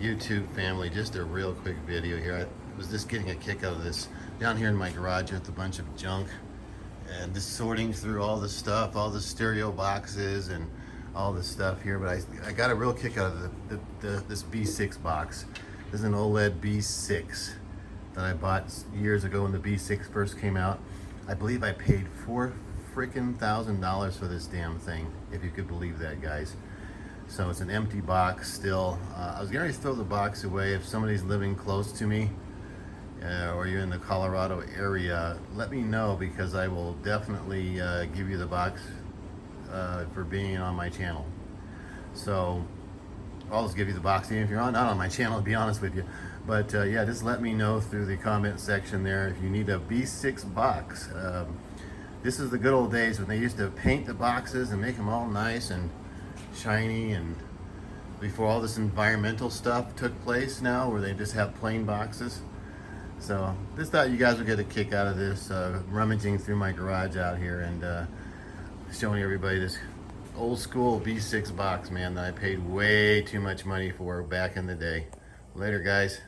YouTube family, just a real quick video here. I was just getting a kick out of this down here in my garage with a bunch of junk and just sorting through all the stuff, all the stereo boxes and all the stuff here. But I got a real kick out of this B6 box. This is an Oled B6 that I bought years ago when the B6 first came out. I believe I paid $4,000 for this damn thing, if you could believe that, guys. So it's an empty box still. I was going to throw the box away. If somebody's living close to me or you're in the Colorado area, let me know, because I will definitely give you the box for being on my channel. So I'll just give you the box even if you're not on my channel, to be honest with you. But yeah, just let me know through the comment section there if you need a B6 box. This is the good old days when they used to paint the boxes and make them all nice and shiny, and before all this environmental stuff took place now, where they just have plain boxes. So just thought you guys would get a kick out of this, rummaging through my garage out here and showing everybody this old school B6 box, man, that I paid way too much money for back in the day. Later, guys.